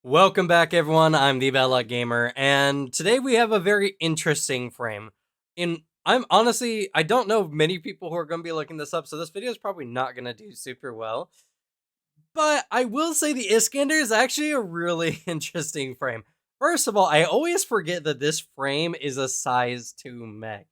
Welcome back, everyone. I'm the Bella Gamer, and today we have a very interesting frame. I'm honestly, I don't know many people who are going to be looking this up, so this video is probably not going to do super well. But I will say the Iskander is actually a really interesting frame. First of all, I always forget that this frame is a size 2 mech.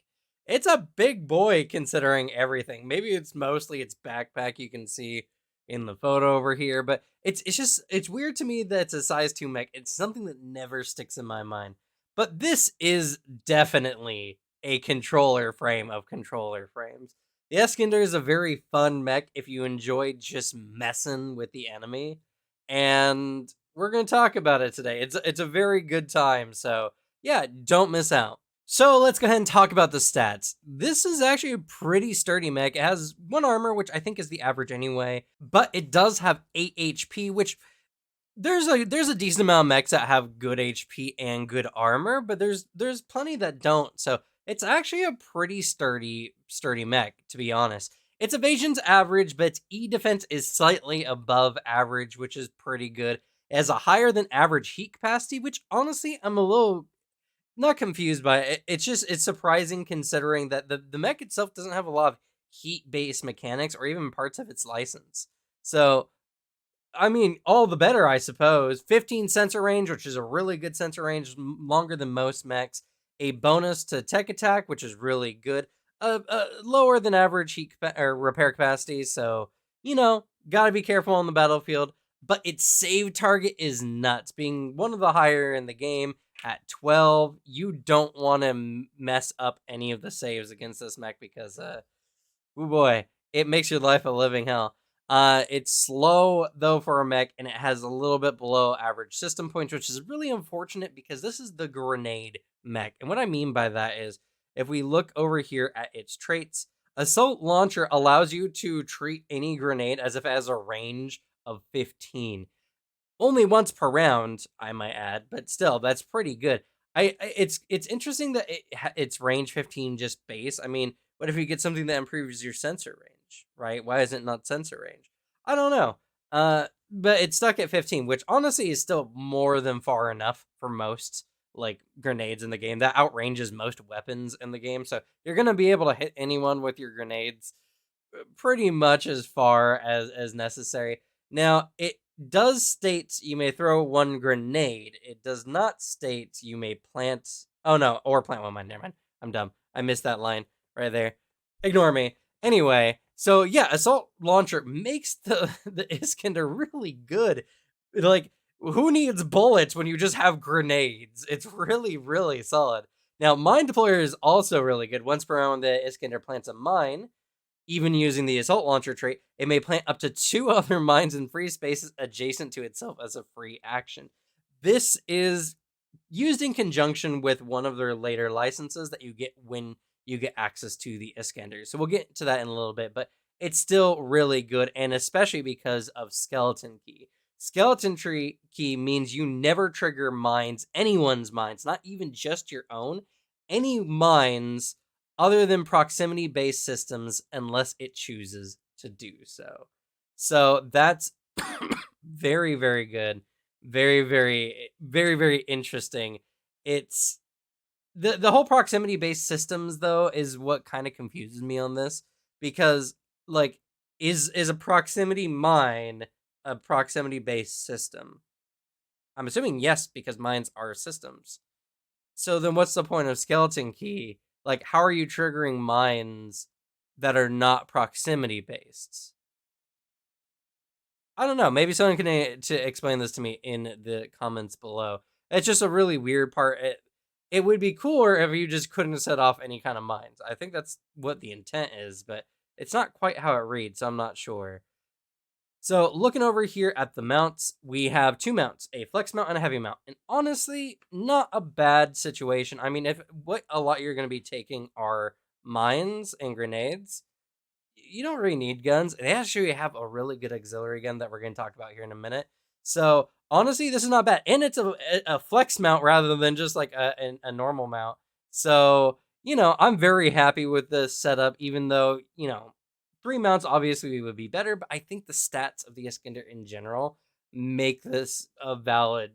It's a big boy considering everything. Maybe it's mostly its backpack you can see in the photo over here, but it's weird to me that it's a size 2 mech. It's something that never sticks in my mind. But this is definitely a controller frame of controller frames. The Iskander is a very fun mech if you enjoy just messing with the enemy, and we're going to talk about it today. It's a very good time, so yeah, don't miss out. So let's go ahead and talk about the stats. This is actually a pretty sturdy mech. It has 1 armor, which I think is the average anyway, but it does have 8 HP, which there's a decent amount of mechs that have good HP and good armor, but there's plenty that don't. So it's actually a pretty sturdy mech, to be honest. Its evasion's average, but its E defense is slightly above average, which is pretty good. It has a higher than average heat capacity, which honestly I'm a little not confused by it. It's surprising considering that the mech itself doesn't have a lot of heat based mechanics or even parts of its license. So I mean, all the better, I suppose. 15 sensor range, which is a really good sensor range, longer than most mechs. A bonus to tech attack, which is really good. Lower than average heat or repair capacity, so gotta be careful on the battlefield. But its save target is nuts, being one of the higher in the game at 12. You don't want to mess up any of the saves against this mech because, oh boy, it makes your life a living hell. It's slow though for a mech, and it has a little bit below average system points, which is really unfortunate because this is the grenade mech. And what I mean by that is, if we look over here at its traits, assault launcher allows you to treat any grenade as if it has a range of 15. Only once per round, I might add, but still, that's pretty good. It's interesting that it's range 15 just base. I mean, what if you get something that improves your sensor range, right? Why isn't it not sensor range? I don't know. But it's stuck at 15, which honestly is still more than far enough for most like grenades in the game. That outranges most weapons in the game, so you're gonna be able to hit anyone with your grenades pretty much as far as necessary. Now, it does state you may throw 1 grenade. It does not state you may plant. Oh no, or plant 1 mine. Never mind. I'm dumb. I missed that line right there. Ignore me. Anyway, so yeah, assault launcher makes the Iskander really good. Like, who needs bullets when you just have grenades? It's really solid. Now, mine deployer is also really good. Once per round, the Iskander plants a mine. Even using the assault launcher trait, it may plant up to 2 other mines in free spaces adjacent to itself as a free action. This is used in conjunction with one of their later licenses that you get when you get access to the Iskander. So we'll get to that in a little bit, but it's still really good, and especially because of skeleton key. Skeleton tree key means you never trigger mines, anyone's mines, not even just your own, any mines other than proximity based systems unless it chooses to do so. So that's very good. Very interesting. It's the whole proximity based systems though is what kind of confuses me on this, because like is a proximity mine a proximity based system? I'm assuming yes, because mines are systems. So then what's the point of skeleton key? Like, how are you triggering mines that are not proximity based? I don't know. Maybe someone can to explain this to me in the comments below. It's just a really weird part. It would be cooler if you just couldn't set off any kind of mines. I think that's what the intent is, but it's not quite how it reads, so I'm not sure. So looking over here at the mounts, we have 2 mounts, a flex mount and a heavy mount. And honestly, not a bad situation. I mean, if what a lot you're going to be taking are mines and grenades, you don't really need guns. They actually have a really good auxiliary gun that we're going to talk about here in a minute. So honestly, this is not bad. And it's a flex mount rather than just like a normal mount. So, I'm very happy with this setup, even though, 3 mounts obviously would be better, but I think the stats of the Iskander in general make this a valid,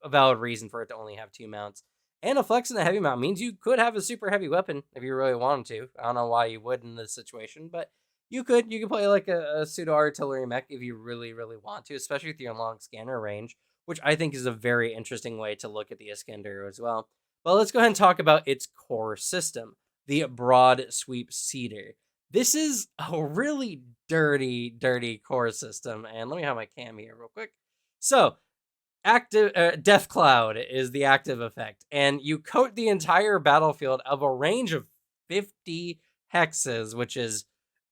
a valid reason for it to only have 2 mounts. And a flex and a heavy mount means you could have a super heavy weapon if you really wanted to. I don't know why you would in this situation, but you could. You could play like a pseudo artillery mech if you really, really want to, especially with your long scanner range, which I think is a very interesting way to look at the Iskander as well. But let's go ahead and talk about its core system, the broad sweep cedar. This is a really dirty, dirty core system. And let me have my cam here real quick. So, active Death Cloud is the active effect, and you coat the entire battlefield of a range of 50 hexes, which is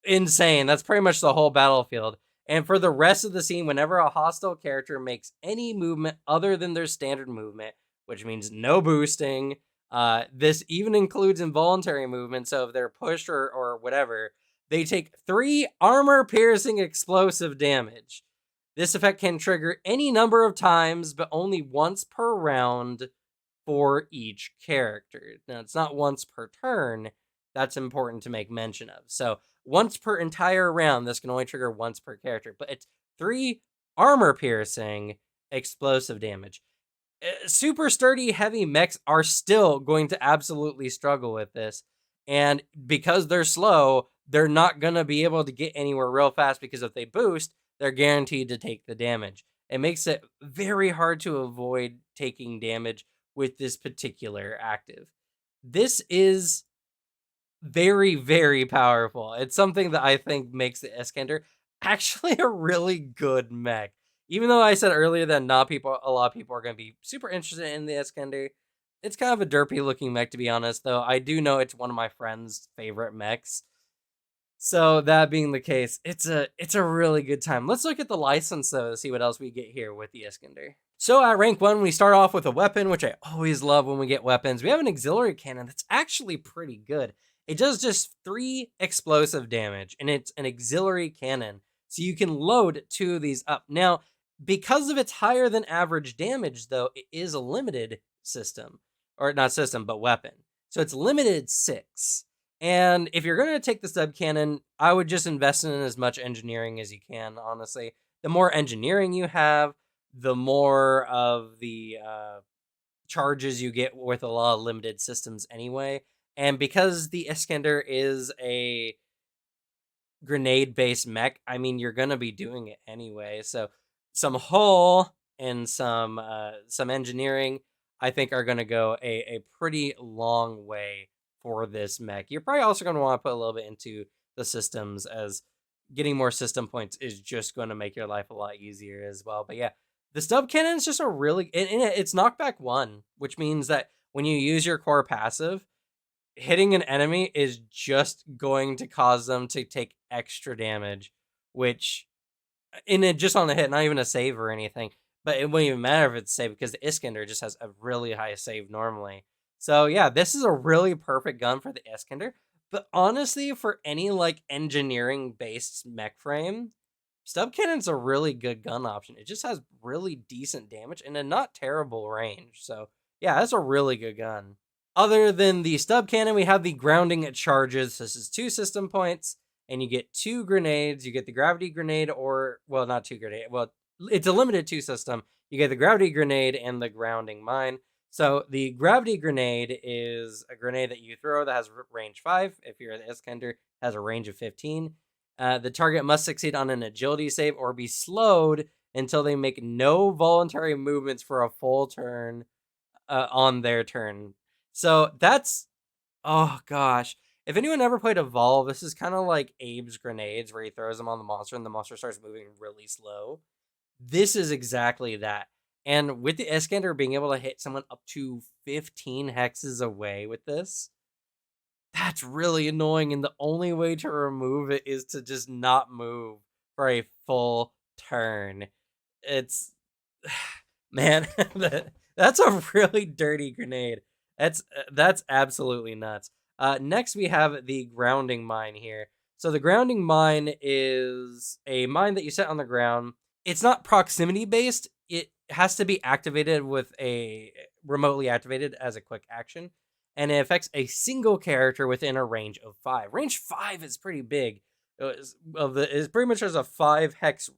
insane. That's pretty much the whole battlefield. And for the rest of the scene, whenever a hostile character makes any movement other than their standard movement, which means no boosting, this even includes involuntary movement. So if they're pushed or whatever, they take 3 armor-piercing explosive damage. This effect can trigger any number of times, but only once per round for each character. Now, it's not once per turn. That's important to make mention of. So once per entire round, this can only trigger once per character, but it's 3 armor-piercing explosive damage. Super sturdy heavy mechs are still going to absolutely struggle with this. And because they're slow, they're not going to be able to get anywhere real fast, because if they boost, they're guaranteed to take the damage. It makes it very hard to avoid taking damage with this particular active. This is very, very powerful. It's something that I think makes the Iskander actually a really good mech. Even though I said earlier that a lot of people are going to be super interested in the Iskander, it's kind of a derpy looking mech, to be honest, though. I do know it's one of my friend's favorite mechs. So that being the case, it's a really good time. Let's look at the license though to see what else we get here with the Iskander. So at rank 1, we start off with a weapon, which I always love when we get weapons. We have an auxiliary cannon that's actually pretty good. It does just 3 explosive damage, and it's an auxiliary cannon. So you can load 2 of these up. Now, because of its higher than average damage, though, it is a limited system. Or not system, but weapon. So it's limited 6. And if you're going to take the sub cannon, I would just invest in as much engineering as you can, honestly. The more engineering you have, the more of the charges you get with a lot of limited systems anyway. And because the Iskander is a grenade-based mech, I mean, you're going to be doing it anyway. So some hull and some engineering, I think, are going to go a pretty long way for this mech. You're probably also going to want to put a little bit into the systems, as getting more system points is just going to make your life a lot easier as well. But yeah, the stub cannon is just a really, it's knockback 1, which means that when you use your core passive, hitting an enemy is just going to cause them to take extra damage, which just on the hit, not even a save or anything. But it wouldn't even matter if it's saved, because the Iskander just has a really high save normally. So yeah, this is a really perfect gun for the Iskander. But honestly, for any like engineering based mech frame, stub cannon's a really good gun option. It just has really decent damage and a not terrible range. So yeah, that's a really good gun. Other than the stub cannon, we have the grounding charges. This is 2 system points, and you get 2 grenades. You get the gravity grenade, or, well, not 2 grenade. Well, it's a limited 2 system. You get the gravity grenade and the grounding mine. So the gravity grenade is a grenade that you throw that has range 5. If you're an Iskander, has a range of 15. The target must succeed on an agility save or be slowed until they make no voluntary movements for a full turn on their turn. So that's, oh gosh. If anyone ever played Evolve, this is kind of like Abe's grenades, where he throws them on the monster and the monster starts moving really slow. This is exactly that. And with the Iskander being able to hit someone up to 15 hexes away with this, that's really annoying. And the only way to remove it is to just not move for a full turn. It's, man, that's a really dirty grenade. That's absolutely nuts. Next, we have the grounding mine here. So the grounding mine is a mine that you set on the ground. It's not proximity based. It has to be activated with a remotely activated as a quick action, and it affects a single character within a range of 5. Range 5 is pretty big. It's pretty much as a 5 hex,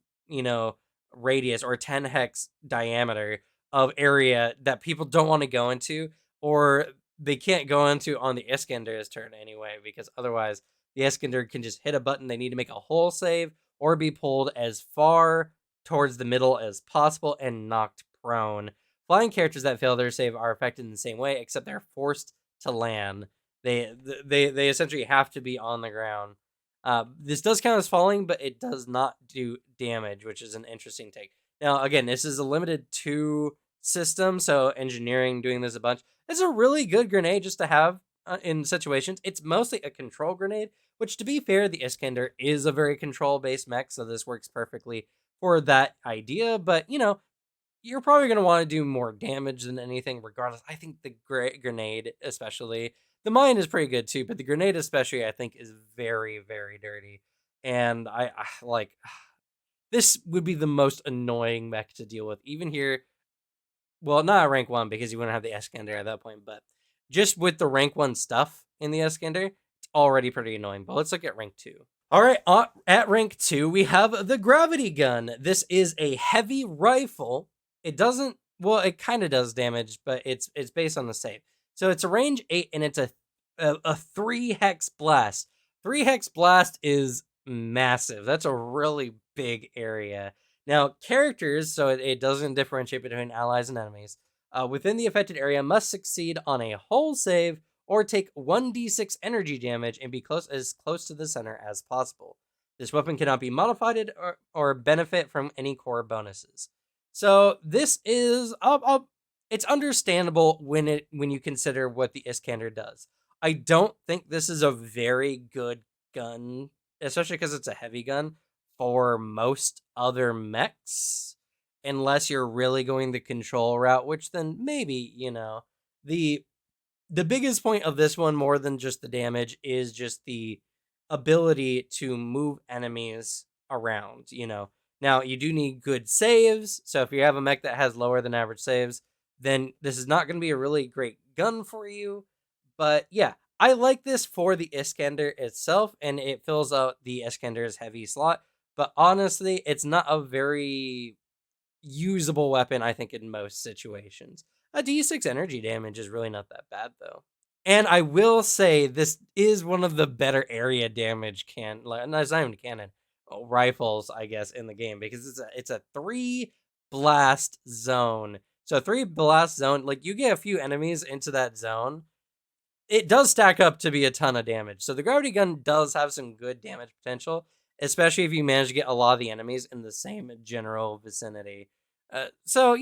radius or 10 hex diameter of area that people don't want to go into, or they can't go into on the Iskander's turn anyway, because otherwise the Iskander can just hit a button. They need to make a whole save or be pulled as far towards the middle as possible and knocked prone. Flying characters that fail their save are affected in the same way, except they're forced to land. They essentially have to be on the ground. This does count as falling, but it does not do damage, which is an interesting take. Now, again, this is a limited 2 system, so engineering doing this a bunch. It's a really good grenade just to have in situations. It's mostly a control grenade, which, to be fair, the Iskander is a very control-based mech, so this works perfectly for that idea. But, you're probably going to want to do more damage than anything, regardless. I think the grenade, especially, the mine is pretty good too, but the grenade, especially, I think is very, very dirty. And I like this would be the most annoying mech to deal with, even here. Well, not at rank 1 because you wouldn't have the Iskander at that point, but just with the rank 1 stuff in the Iskander, it's already pretty annoying. But let's look at rank 2. All right, at rank 2, we have the gravity gun. This is a heavy rifle. It doesn't, well, it kind of does damage, but it's based on the save. So it's a range 8, and it's a 3 hex blast. 3 hex blast is massive. That's a really big area. Now, characters, so it doesn't differentiate between allies and enemies, within the affected area must succeed on a hull save or take 1d6 energy damage and be as close to the center as possible. This weapon cannot be modified or benefit from any core bonuses. So this is it's understandable when you consider what the Iskander does. I don't think this is a very good gun, especially because it's a heavy gun, for most other mechs, unless you're really going the control route, which then maybe, the biggest point of this one, more than just the damage, is just the ability to move enemies around. Now, you do need good saves, so if you have a mech that has lower than average saves, then this is not going to be a really great gun for you. But yeah, I like this for the Iskander itself, and it fills out the Iskander's heavy slot. But honestly, it's not a very usable weapon, I think, in most situations. A d6 energy damage is really not that bad, though. And I will say this is one of the better area damage no, it's not even cannon, rifles, I guess, in the game, because it's a 3 blast zone. So 3 blast zone, like, you get a few enemies into that zone, it does stack up to be a ton of damage. So the gravity gun does have some good damage potential, especially if you manage to get a lot of the enemies in the same general vicinity. So,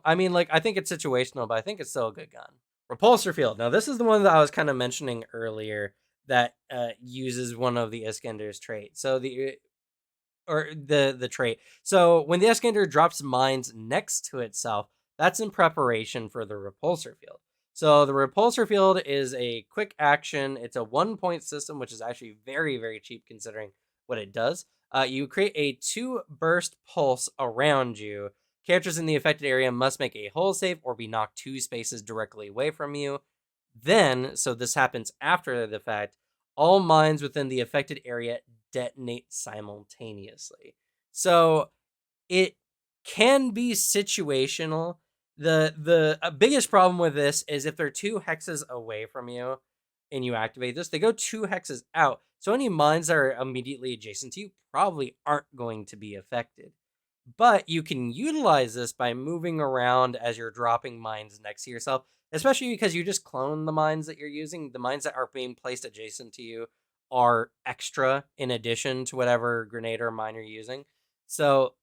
I mean, like, I think it's situational, but I think it's still a good gun. Repulsor field. Now, this is the one that I was kind of mentioning earlier that uses one of the Iskander's traits. So the trait. So when the Iskander drops mines next to itself, that's in preparation for the repulsor field. So the repulsor field is a quick action. It's a 1-point system, which is actually very, very cheap considering what it does. You create a 2 burst pulse around you. Characters in the affected area must make a hull save or be knocked 2 spaces directly away from you. Then, so this happens after the fact, all mines within the affected area detonate simultaneously. So it can be situational. The biggest problem with this is if they're 2 hexes away from you and you activate this, they go 2 hexes out. So any mines that are immediately adjacent to you probably aren't going to be affected. But you can utilize this by moving around as you're dropping mines next to yourself, especially because you just clone the mines that you're using. The mines that are being placed adjacent to you are extra in addition to whatever grenade or mine you're using. So,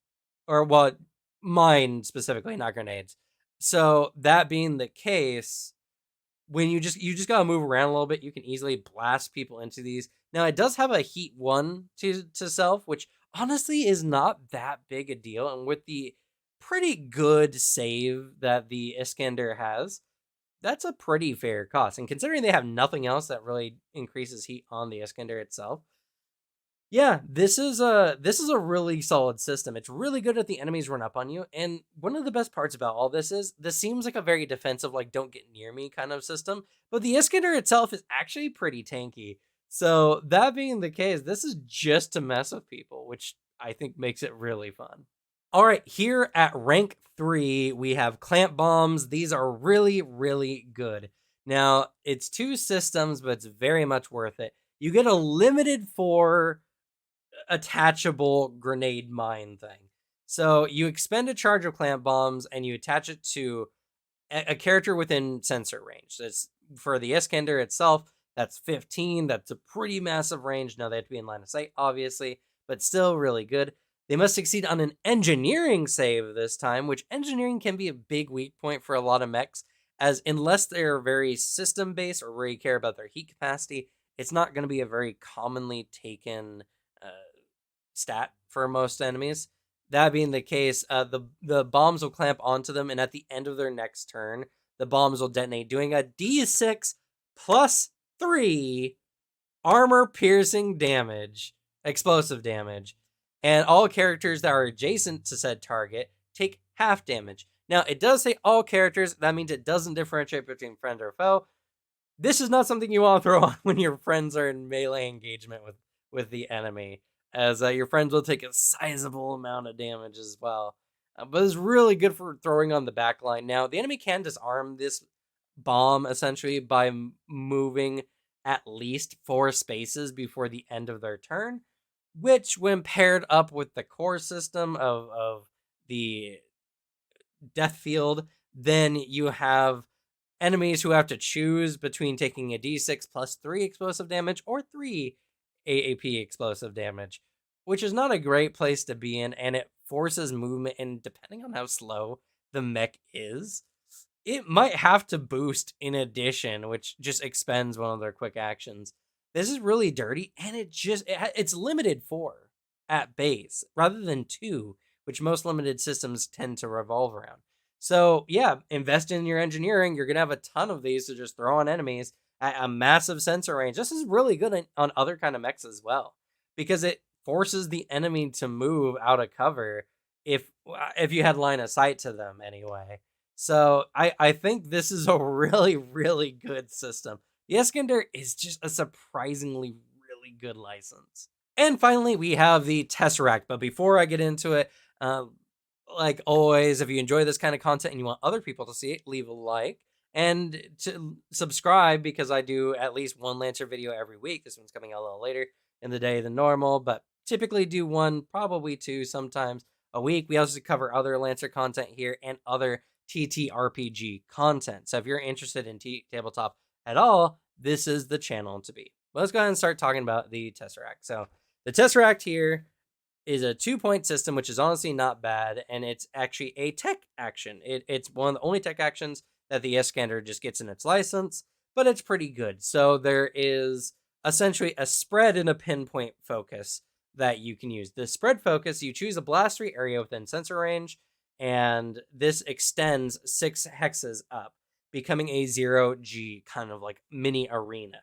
or what, mine specifically, not grenades. So that being the case, when you just gotta move around a little bit, you can easily blast people into these. Now it does have a heat 1 to self, which honestly is not that big a deal, and with the pretty good save that the Iskander has, that's a pretty fair cost. And considering they have nothing else that really increases heat on the Iskander itself, yeah, this is a really solid system. It's really good if the enemies run up on you. And one of the best parts about all this is this seems like a very defensive, like, don't get near me kind of system. But the Iskander itself is actually pretty tanky. So that being the case, this is just to mess with people, which I think makes it really fun. All right, here at rank 3, we have clamp bombs. These are really, really good. Now, it's 2 systems, but it's very much worth it. You get a limited 4 attachable grenade mine thing. So you expend a charge of clamp bombs and you attach it to a character within sensor range. So it's for the Iskander itself, that's 15. That's a pretty massive range. Now they have to be in line of sight, obviously, but still really good. They must succeed on an engineering save this time, which engineering can be a big weak point for a lot of mechs, as unless they're very system based or really care about their heat capacity, it's not going to be a very commonly taken uh, stat for most enemies. That being the case, the bombs will clamp onto them, and at the end of their next turn, the bombs will detonate, doing a D6 plus 3 armor piercing damage, explosive damage, and all characters that are adjacent to said target take half damage. Now, it does say all characters. That means it doesn't differentiate between friend or foe. This is not something you want to throw on when your friends are in melee engagement with the enemy, as your friends will take a sizable amount of damage as well. But it's really good for throwing on the back line. Now, the enemy can disarm this bomb essentially by moving at least 4 spaces before the end of their turn, which, when paired up with the core system of the death field, then you have enemies who have to choose between taking a d6 plus 3 explosive damage or 3 AAP explosive damage, which is not a great place to be in, and it forces movement, and depending on how slow the mech is, it might have to boost in addition, which just expends one of their quick actions. This is really dirty, and it's limited 4 at base rather than 2, which most limited systems tend to revolve around. So yeah, invest in your engineering. You're gonna have a ton of these to just throw on enemies at a massive sensor range. This is really good on other kind of mechs as well, because it forces the enemy to move out of cover if you had line of sight to them anyway. So I think this is a really, really good system. The Iskander is just a surprisingly really good license. And finally, we have the Tesseract. But before I get into it, like always, if you enjoy this kind of content and you want other people to see it, leave a like and to subscribe, because I do at least one Lancer video every week. This one's coming out a little later in the day than normal, but typically do one, probably 2 sometimes a week. We also cover other Lancer content here and other TTRPG content. So if you're interested in tabletop at all, this is the channel to be. But let's go ahead and start talking about the Tesseract. So the Tesseract here is a 2-point system, which is honestly not bad, and it's actually a tech action. It's one of the only tech actions that the Iskander just gets in its license, but it's pretty good. So there is essentially a spread and a pinpoint focus that you can use. The spread focus, you choose a blastery area within sensor range, and this extends 6 hexes up, becoming a 0G kind of like mini arena.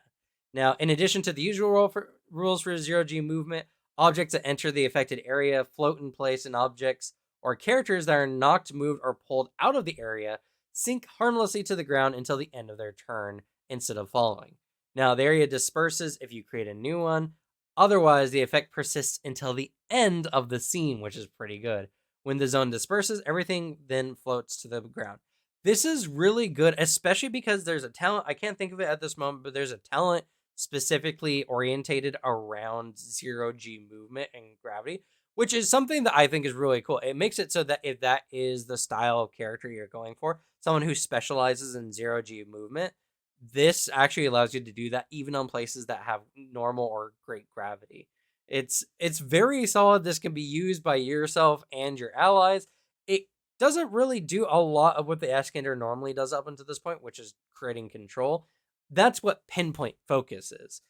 Now, in addition to the usual rules for 0G movement, objects that enter the affected area float in place, and objects or characters that are knocked, moved, or pulled out of the area sink harmlessly to the ground until the end of their turn instead of falling. Now, the area disperses if you create a new one. Otherwise, the effect persists until the end of the scene, which is pretty good. When the zone disperses, everything then floats to the ground. This is really good, especially because there's a talent. I can't think of it at this moment, but there's a talent specifically orientated around 0G movement and gravity, which is something that I think is really cool. It makes it so that if that is the style of character you're going for, someone who specializes in 0G movement, this actually allows you to do that even on places that have normal or great gravity. It's very solid. This can be used by yourself and your allies. It doesn't really do a lot of what the Iskander normally does up until this point, which is creating control. That's what pinpoint focus is.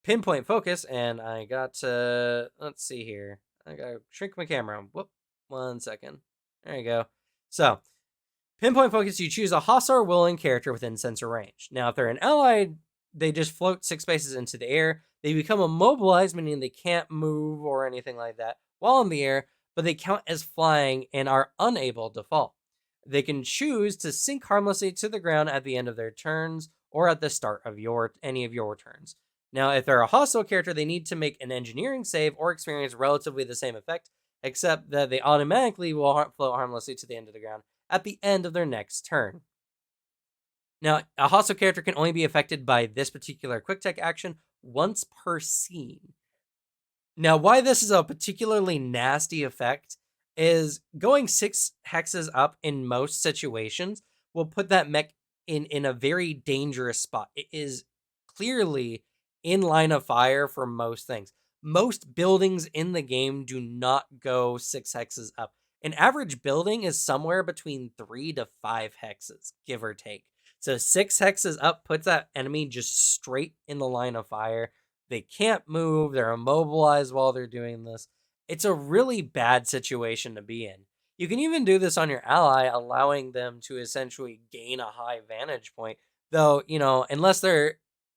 Pinpoint focus, and I got to, let's see here. I gotta shrink my camera. Whoop, 1 second. There you go. So, pinpoint focus, you choose a hostile willing character within sensor range. Now, if they're an ally, they just float 6 spaces into the air. They become immobilized, meaning they can't move or anything like that while in the air, but they count as flying and are unable to fall. They can choose to sink harmlessly to the ground at the end of their turns or at the start of any of your turns. Now, if they're a hostile character, they need to make an engineering save or experience relatively the same effect except that they automatically will float harmlessly to the end of the ground at the end of their next turn. Now, a hostile character can only be affected by this particular quick tech action once per scene. Now, why this is a particularly nasty effect is going 6 hexes up in most situations will put that mech in a very dangerous spot. It is clearly in line of fire for most things. Most buildings in the game do not go 6 hexes up. An average building is somewhere between 3 to 5 hexes, give or take. So 6 hexes up puts that enemy just straight in the line of fire. They can't move. They're immobilized while they're doing this. It's a really bad situation to be in. You can even do this on your ally, allowing them to essentially gain a high vantage point. Though, unless they're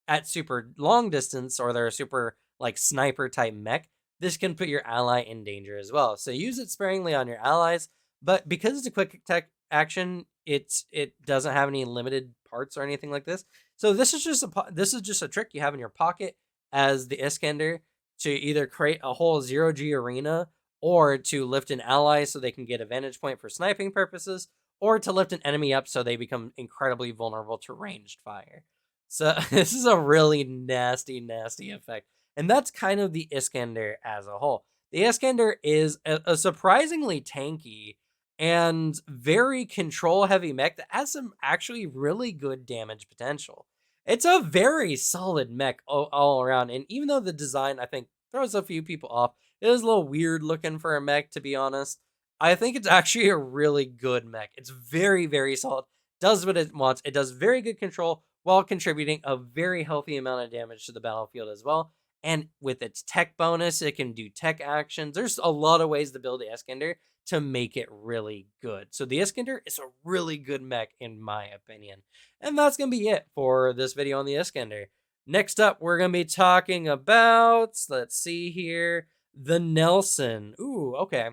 at super long distance or they're a super like sniper type mech, this can put your ally in danger as well. So use it sparingly on your allies. But because it's a quick tech action, it doesn't have any limited parts or anything like this. So this is just a trick you have in your pocket as the Iskander to either create a whole 0G arena or to lift an ally so they can get a vantage point for sniping purposes, or to lift an enemy up so they become incredibly vulnerable to ranged fire. So this is a really nasty, nasty effect. And that's kind of the Iskander as a whole. The Iskander is a surprisingly tanky and very control heavy mech that has some actually really good damage potential. It's a very solid mech all around. And even though the design, I think, throws a few people off, it is a little weird looking for a mech, to be honest. I think it's actually a really good mech. It's very, very solid. Does what it wants. It does very good control while contributing a very healthy amount of damage to the battlefield as well. And with its tech bonus, it can do tech actions. There's a lot of ways to build the Iskander to make it really good. So the Iskander is a really good mech in my opinion. And that's going to be it for this video on the Iskander. Next up, we're going to be talking about, let's see here, the Nelson. Ooh, okay.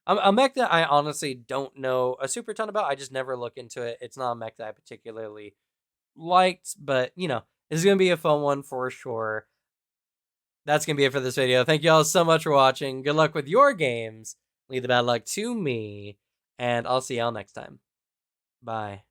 A mech that I honestly don't know a super ton about. I just never look into it. It's not a mech that I particularly liked, but, it's going to be a fun one for sure. That's going to be it for this video. Thank you all so much for watching. Good luck with your games. Leave the bad luck to me, and I'll see y'all next time. Bye.